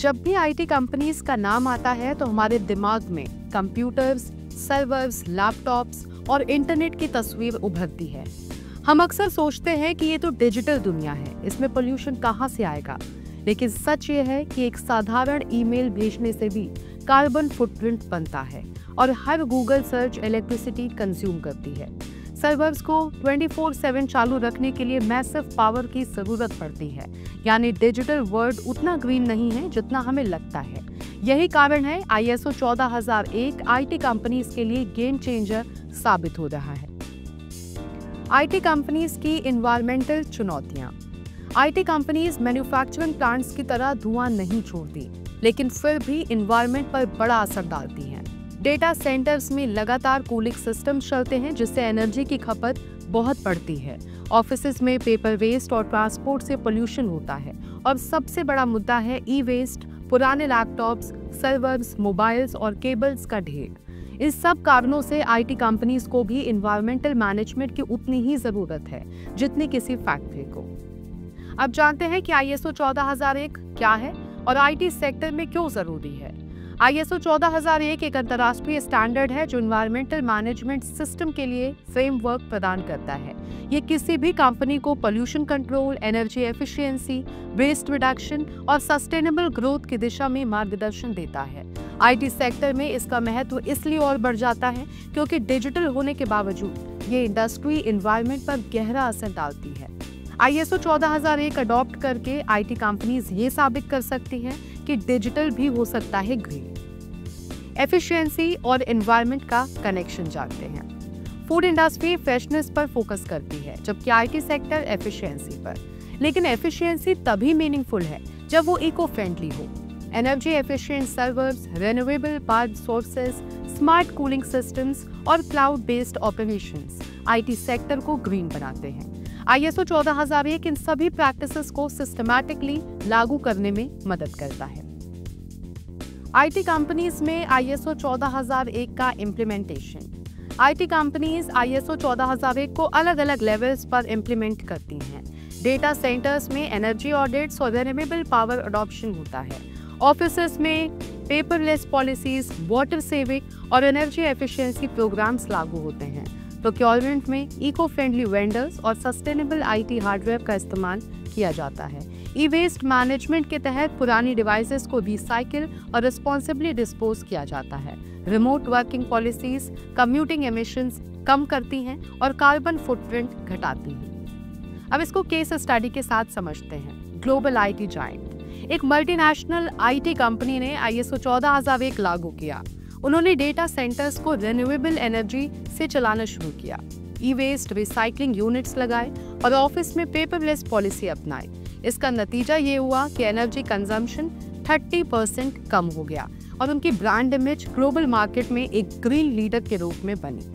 जब भी IT companies का नाम आता है तो हमारे दिमाग में कंप्यूटर्स, सर्वर्स, लैपटॉप्स और इंटरनेट की तस्वीर उभरती है। हम अक्सर सोचते हैं कि ये तो डिजिटल दुनिया है, इसमें पोल्यूशन कहाँ से आएगा। लेकिन सच ये है कि एक साधारण ईमेल भेजने से भी कार्बन फुटप्रिंट बनता है और हर गूगल सर्च इलेक्ट्रिसिटी कंज्यूम करती है। सर्वर्स को 24/7 चालू रखने के लिए मैसिव पावर की जरूरत पड़ती है, यानी डिजिटल वर्ल्ड उतना ग्रीन नहीं है जितना हमें लगता है। यही कारण है ISO 14001 आईटी कंपनीज के लिए गेम चेंजर साबित हो रहा है। आईटी कंपनीज की एनवायरमेंटल चुनौतियां। आईटी कंपनीज मैन्युफैक्चरिंग प्लांट्स की तरह धुआं नहीं छोड़ती, लेकिन फिर भी एनवायरमेंट पर बड़ा असर डालती हैं। डेटा सेंटर्स में लगातार कूलिंग सिस्टम चलते हैं, जिससे एनर्जी की खपत बहुत बढ़ती है। ऑफिसेज में पेपर वेस्ट और ट्रांसपोर्ट से पोल्यूशन होता है। और सबसे बड़ा मुद्दा है ई वेस्ट, पुराने लैपटॉप्स, सर्वर्स, मोबाइल्स और केबल्स का ढेर। इस सब कारणों से आईटी कंपनीज को भी एनवायरमेंटल मैनेजमेंट की उतनी ही जरूरत है जितनी किसी फैक्ट्री को। अब जानते हैं कि ISO 14001 क्या है और आईटी सेक्टर में क्यों जरूरी है। ISO 14001 एक अंतर्राष्ट्रीय स्टैंडर्ड है जो एनवायरमेंटल मैनेजमेंट सिस्टम के लिए फ्रेमवर्क प्रदान करता है। ये किसी भी कंपनी को pollution control, energy efficiency, waste reduction और सस्टेनेबल ग्रोथ की दिशा में मार्गदर्शन देता है। आईटी सेक्टर में इसका महत्व इसलिए और बढ़ जाता है क्योंकि डिजिटल होने के बावजूद ये इंडस्ट्री एनवायरमेंट पर गहरा असर डालती है। ISO 14001 अडॉप्ट करके आईटी कंपनीज ये साबित कर सकती हैं कि डिजिटल भी हो सकता है ग्रीन। एफिशिएंसी और एनवायरमेंट का कनेक्शन जानते हैं। फूड इंडस्ट्री फ्रेशनेस पर फोकस करती है, जबकि आईटी सेक्टर एफिशिएंसी पर। लेकिन एफिशिएंसी तभी मीनिंगफुल है जब वो इको फ्रेंडली हो। Energy efficient servers, renewable power sources, smart cooling systems और cloud based operations IT sector को ग्रीन बनाते हैं। ISO 14001 इन सभी प्रैक्टिसेस को सिस्टमैटिकली लागू करने में मदद करता है। आईटी कंपनीज में ISO 14001 का इम्प्लीमेंटेशन। आईटी कंपनीज ISO 14001 को अलग अलग लेवल्स पर इम्प्लीमेंट करती हैं। डेटा सेंटर्स में एनर्जी ऑडिट्स और रिन्यूएबल पावर अडॉप्शन होता है। ऑफिसेस में पेपरलेस पॉलिसीज, वाटर सेविंग और एनर्जी एफिशिएंसी प्रोग्राम्स लागू होते हैं। प्रोक्योरमेंट में इको फ्रेंडली वेंडर्स और सस्टेनेबल आईटी हार्डवेयर का इस्तेमाल किया जाता है। ई वेस्ट मैनेजमेंट के तहत पुरानी डिवाइसेस को रिसाइकिल और रिस्पॉन्सिबली डिस्पोज किया जाता है। Remote working policies commuting emissions कम करती हैं और कार्बन फुटप्रिंट घटाती हैं। अब इसको केस स्टडी के साथ समझते हैं। Global IT giant. एक मल्टीनेशनल आईटी कंपनी ने ISO 14001 लागू किया। उन्होंने डेटा सेंटर्स को रिन्यूएबल एनर्जी से चलाना शुरू किया, ई वेस्ट रिसाइकलिंग यूनिट्स लगाए और ऑफिस में पेपरलेस पॉलिसी अपनाई। इसका नतीजा ये हुआ कि एनर्जी कंजम्पशन 30% कम हो गया और उनकी ब्रांड इमेज ग्लोबल मार्केट में एक ग्रीन लीडर के रूप में बनी।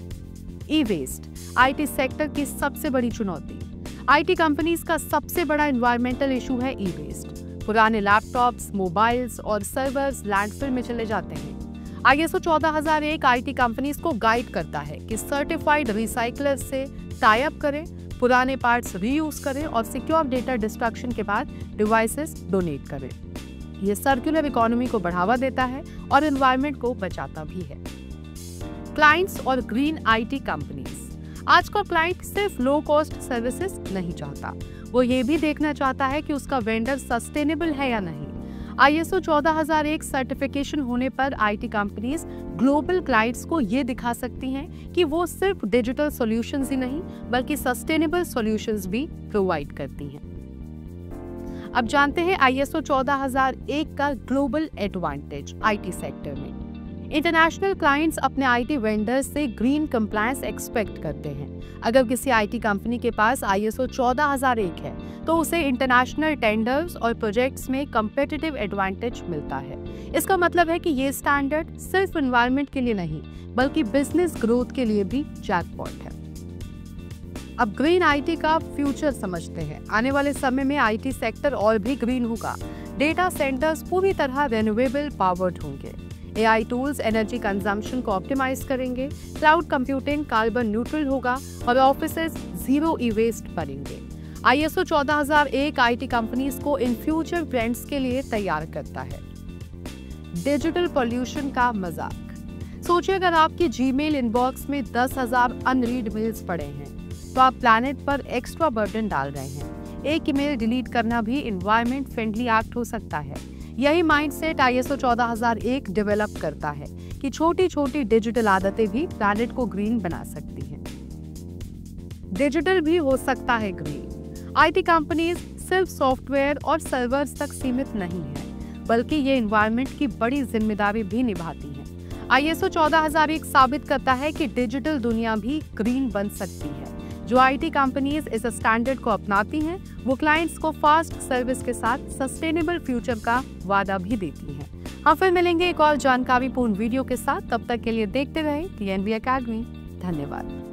ई वेस्ट आईटी सेक्टर की सबसे बड़ी चुनौती। आईटी कंपनीज का सबसे बड़ा एनवायरमेंटल इशू है ई वेस्ट। पुराने लैपटॉप्स, मोबाइल्स और सर्वर्स लैंडफिल में चले जाते हैं। ISO 14001 आईटी कंपनीज को गाइड करता है कि सर्टिफाइड रिसाइकलर से टाई अप करें, पुराने पार्ट्स रीयूज करें और सिक्योर डेटा डिस्ट्रक्शन के बाद डिवाइसेस डोनेट करें। ये सर्कुलर इकोनॉमी को बढ़ावा देता है और एनवायरनमेंट को बचाता भी है। क्लाइंट्स और ग्रीन आईटी कंपनीज। आज का क्लाइंट सिर्फ लो कॉस्ट सर्विसेज नहीं चाहता, वो ये भी देखना चाहता है कि उसका वेंडर सस्टेनेबल है या नहीं। ISO 14001 सर्टिफिकेशन होने पर आईटी कंपनीज ग्लोबल क्लाइंट्स को ये दिखा सकती हैं कि वो सिर्फ डिजिटल सॉल्यूशंस ही नहीं बल्कि सस्टेनेबल सॉल्यूशंस भी प्रोवाइड करती हैं। अब जानते हैं ISO 14001 का ग्लोबल एडवांटेज आईटी सेक्टर में। इंटरनेशनल क्लाइंट्स अपने आईटी वेंडर्स से ग्रीन कंप्लायंस एक्सपेक्ट करते हैं। अगर किसी आईटी कंपनी के पास ISO 14001 है तो उसे इंटरनेशनल टेंडर्स और प्रोजेक्ट्स में कम्पिटिटिव एडवांटेज मिलता है। इसका मतलब है कि ये स्टैंडर्ड सिर्फ एनवायरनमेंट के लिए नहीं बल्कि बिजनेस ग्रोथ के लिए भी जैकपॉट है। अब ग्रीन आईटी का फ्यूचर समझते हैं। आने वाले समय में आईटी सेक्टर और भी ग्रीन होगा। डेटा सेंटर्स पूरी तरह रिन्यूएबल पावर्ड होंगे। AI टूल्स एनर्जी कंजम्पशन को ऑप्टिमाइज करेंगे। क्लाउड कंप्यूटिंग कार्बन न्यूट्रल होगा और ऑफिसेज जीरो ई वेस्ट बनेंगे। ISO 14001 आईटी कंपनीज को इन फ्यूचर ट्रेंड्स के लिए तैयार करता है। डिजिटल पॉल्यूशन का मजाक। सोचिए अगर आपकी जीमेल इनबॉक्स में 10,000 अनरीड मेल्स पड़े हैं तो आप प्लैनेट पर एक्स्ट्रा बर्डन डाल रहे हैं। एक ईमेल डिलीट करना भी एनवायरनमेंट फ्रेंडली एक्ट हो सकता है। यही माइंडसेट ISO 14001 डेवलप करता है कि छोटी छोटी डिजिटल आदतें भी प्लैनेट को ग्रीन बना सकती हैं। डिजिटल भी हो सकता है ग्रीन। IT कंपनीज सिर्फ सॉफ्टवेयर और सर्वर्स तक सीमित नहीं है, बल्कि ये एनवायरनमेंट की बड़ी जिम्मेदारी भी निभाती हैं। ISO 14001 साबित करता है कि डिजिटल दुनिया भी ग्रीन बन सकती है। जो IT कंपनीज इस स्टैंडर्ड को अपनाती हैं, वो क्लाइंट्स को फास्ट सर्विस के साथ सस्टेनेबल फ्यूचर का वादा भी देती हैं। हम फिर मिलेंगे एक और जानकारीपूर्ण वीडियो के साथ। तब तक के लिए देखते रहें DNB अकेडमी। धन्यवाद।